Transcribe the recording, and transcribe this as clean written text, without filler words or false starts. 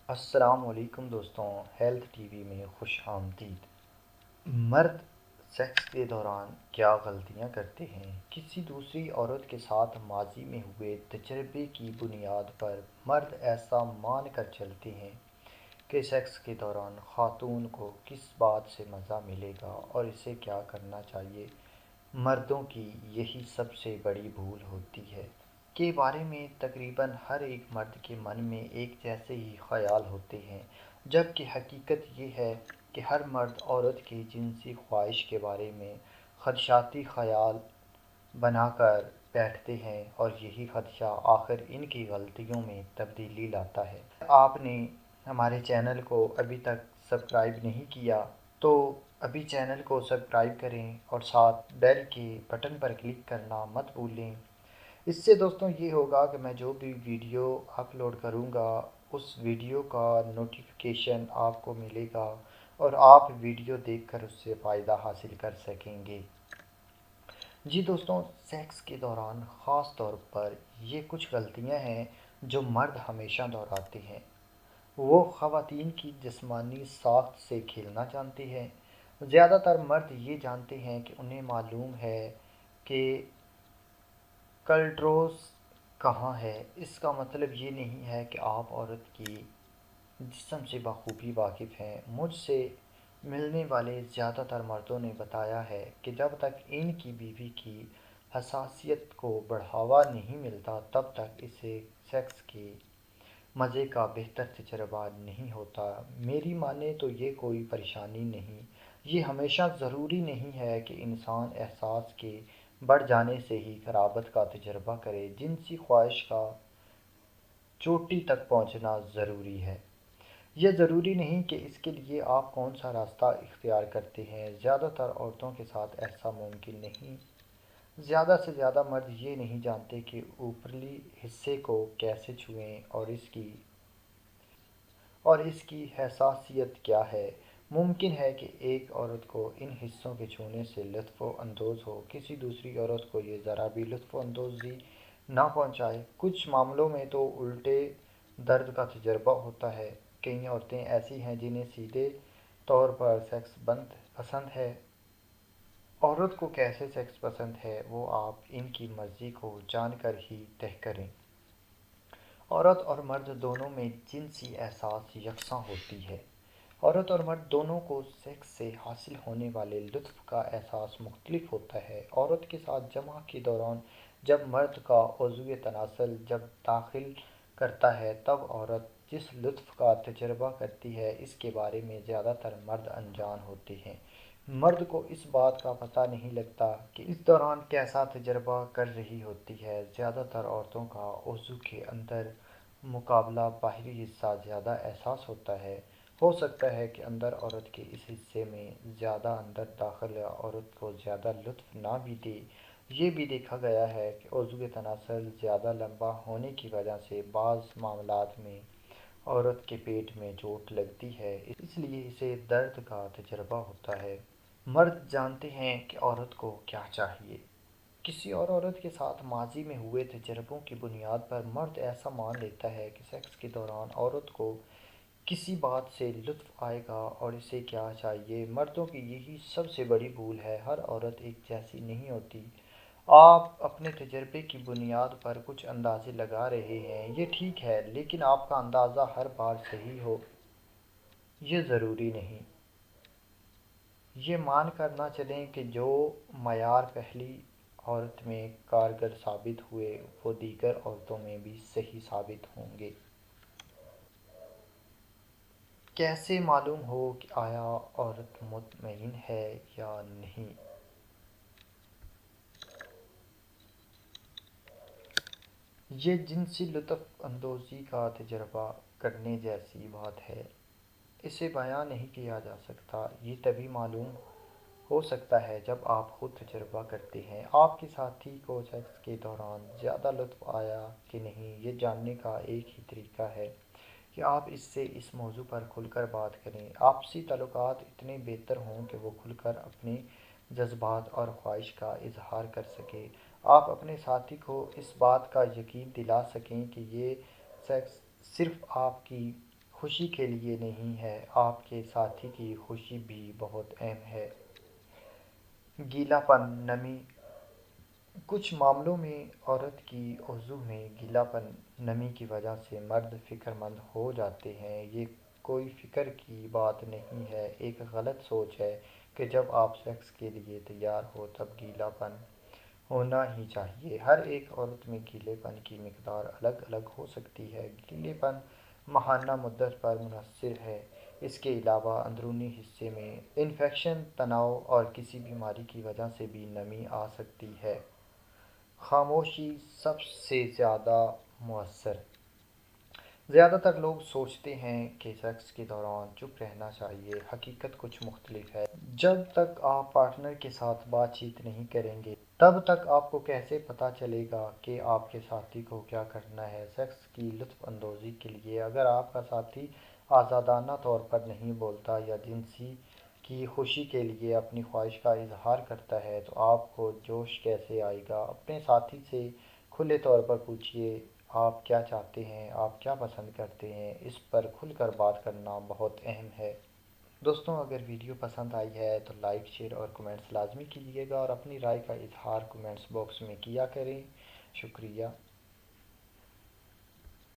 السلام علیکم دوستوں، ہیلتھ ٹی وی میں خوش آمدید۔ مرد سیکس کے دوران کیا غلطیاں کرتے ہیں؟ کسی دوسری عورت کے ساتھ ماضی میں ہوئے تجربے کی بنیاد پر مرد ایسا مان کر چلتے ہیں کہ سیکس کے دوران خاتون کو کس بات سے مزہ ملے گا اور اسے کیا کرنا چاہیے۔ مردوں کی یہی سب سے بڑی بھول ہوتی ہے کے بارے میں تقریباً ہر ایک مرد کے من میں ایک جیسے ہی خیال ہوتے ہیں، جبکہ حقیقت یہ ہے کہ ہر مرد عورت کی جنسی خواہش کے بارے میں خدشاتی خیال بنا کر بیٹھتے ہیں، اور یہی خدشہ آخر ان کی غلطیوں میں تبدیلی لاتا ہے۔ آپ نے ہمارے چینل کو ابھی تک سبسکرائب نہیں کیا تو ابھی چینل کو سبسکرائب کریں اور ساتھ بیل کے بٹن پر کلک کرنا مت بھولیں۔ اس سے دوستوں یہ ہوگا کہ میں جو بھی ویڈیو اپلوڈ کروں گا اس ویڈیو کا نوٹیفیکیشن آپ کو ملے گا اور آپ ویڈیو دیکھ کر اس سے فائدہ حاصل کر سکیں گے۔ جی دوستوں، سیکس کے دوران خاص طور پر یہ کچھ غلطیاں ہیں جو مرد ہمیشہ دہراتے ہیں۔ وہ خواتین کی جسمانی ساخت سے کھیلنا چاہتے ہیں۔ زیادہ تر مرد یہ جانتے ہیں کہ انہیں معلوم ہے کہ کلٹروس کہاں ہے۔ اس کا مطلب یہ نہیں ہے کہ آپ عورت کی جسم سے بخوبی واقف ہیں۔ مجھ سے ملنے والے زیادہ تر مردوں نے بتایا ہے کہ جب تک ان کی بیوی کی حساسیت کو بڑھاوا نہیں ملتا تب تک اسے سیکس کے مزے کا بہتر تجربہ نہیں ہوتا۔ میری مانے تو یہ کوئی پریشانی نہیں۔ یہ ہمیشہ ضروری نہیں ہے کہ انسان احساس کے بڑھ جانے سے ہی قرابت کا تجربہ کرے۔ جنسی خواہش کا چوٹی تک پہنچنا ضروری ہے۔ یہ ضروری نہیں کہ اس کے لیے آپ کون سا راستہ اختیار کرتے ہیں۔ زیادہ تر عورتوں کے ساتھ ایسا ممکن نہیں۔ زیادہ سے زیادہ مرد یہ نہیں جانتے کہ اوپرلی حصے کو کیسے چھوئیں اور اس کی حساسیت کیا ہے۔ ممکن ہے کہ ایک عورت کو ان حصوں کے چھونے سے لطف اندوز ہو، کسی دوسری عورت کو یہ ذرا بھی لطف اندوزی نہ پہنچائے۔ کچھ معاملوں میں تو الٹے درد کا تجربہ ہوتا ہے۔ کئی عورتیں ایسی ہیں جنہیں سیدھے طور پر سیکس پسند ہے۔ عورت کو کیسے سیکس پسند ہے وہ آپ ان کی مرضی کو جان کر ہی طے کریں۔ عورت اور مرد دونوں میں جنسی احساس یکساں ہوتی ہے۔ عورت اور مرد دونوں کو سیکس سے حاصل ہونے والے لطف کا احساس مختلف ہوتا ہے۔ عورت کے ساتھ جماع کے دوران جب مرد کا عضو تناسل جب داخل کرتا ہے تب عورت جس لطف کا تجربہ کرتی ہے اس کے بارے میں زیادہ تر مرد انجان ہوتے ہیں۔ مرد کو اس بات کا پتہ نہیں لگتا کہ اس دوران کیسا تجربہ کر رہی ہوتی ہے۔ زیادہ تر عورتوں کا عضو کے اندر مقابلہ باہری حصہ زیادہ احساس ہوتا ہے۔ ہو سکتا ہے کہ اندر عورت کے اس حصے میں زیادہ اندر داخل عورت کو زیادہ لطف نہ بھی دے۔ یہ بھی دیکھا گیا ہے کہ عضو تناسل زیادہ لمبا ہونے کی وجہ سے بعض معاملات میں عورت کے پیٹ میں چوٹ لگتی ہے، اس لیے اسے درد کا تجربہ ہوتا ہے۔ مرد جانتے ہیں کہ عورت کو کیا چاہیے۔ کسی اور عورت کے ساتھ ماضی میں ہوئے تجربوں کی بنیاد پر مرد ایسا مان لیتا ہے کہ سیکس کے دوران عورت کو کسی بات سے لطف آئے گا اور اسے کیا چاہیے۔ مردوں کی یہی سب سے بڑی بھول ہے۔ ہر عورت ایک جیسی نہیں ہوتی۔ آپ اپنے تجربے کی بنیاد پر کچھ اندازے لگا رہے ہیں، یہ ٹھیک ہے، لیکن آپ کا اندازہ ہر بار صحیح ہو یہ ضروری نہیں۔ یہ مان کر نہ چلیں کہ جو معیار پہلی عورت میں کارگر ثابت ہوئے وہ دیگر عورتوں میں بھی صحیح ثابت ہوں گے۔ کیسے معلوم ہو کہ آیا عورت مطمئن ہے یا نہیں؟ یہ جنسی لطف اندوزی کا تجربہ کرنے جیسی بات ہے۔ اسے بیان نہیں کیا جا سکتا۔ یہ تبھی معلوم ہو سکتا ہے جب آپ خود تجربہ کرتے ہیں۔ آپ کے ساتھی کو سیکس کے دوران زیادہ لطف آیا کہ نہیں، یہ جاننے کا ایک ہی طریقہ ہے کہ آپ اس سے اس موضوع پر کھل کر بات کریں۔ آپسی تعلقات اتنے بہتر ہوں کہ وہ کھل کر اپنے جذبات اور خواہش کا اظہار کر سکیں۔ آپ اپنے ساتھی کو اس بات کا یقین دلا سکیں کہ یہ سیکس صرف آپ کی خوشی کے لیے نہیں ہے، آپ کے ساتھی کی خوشی بھی بہت اہم ہے۔ گیلا پن، نمی، کچھ معاملوں میں عورت کی عضو میں گیلا پن نمی کی وجہ سے مرد فکر مند ہو جاتے ہیں۔ یہ کوئی فکر کی بات نہیں ہے، ایک غلط سوچ ہے کہ جب آپ سیکس کے لیے تیار ہو تب گیلا پن ہونا ہی چاہیے۔ ہر ایک عورت میں گیلے پن کی مقدار الگ الگ ہو سکتی ہے۔ گیلے پن ماہانہ مدت پر منحصر ہے۔ اس کے علاوہ اندرونی حصے میں انفیکشن، تناؤ اور کسی بیماری کی وجہ سے بھی نمی آ سکتی ہے۔ خاموشی سب سے زیادہ مؤثر۔ زیادہ تر لوگ سوچتے ہیں کہ سیکس کے دوران چپ رہنا چاہیے۔ حقیقت کچھ مختلف ہے۔ جب تک آپ پارٹنر کے ساتھ بات چیت نہیں کریں گے تب تک آپ کو کیسے پتہ چلے گا کہ آپ کے ساتھی کو کیا کرنا ہے؟ سیکس کی لطف اندوزی کے لیے اگر آپ کا ساتھی آزادانہ طور پر نہیں بولتا یا جنسی کی خوشی کے لیے اپنی خواہش کا اظہار کرتا ہے تو آپ کو جوش کیسے آئے گا؟ اپنے ساتھی سے کھلے طور پر پوچھیے، آپ کیا چاہتے ہیں، آپ کیا پسند کرتے ہیں۔ اس پر کھل کر بات کرنا بہت اہم ہے۔ دوستوں، اگر ویڈیو پسند آئی ہے تو لائک، شیئر اور کمنٹس لازمی کیجیے گا اور اپنی رائے کا اظہار کمنٹس باکس میں کیا کریں۔ شکریہ۔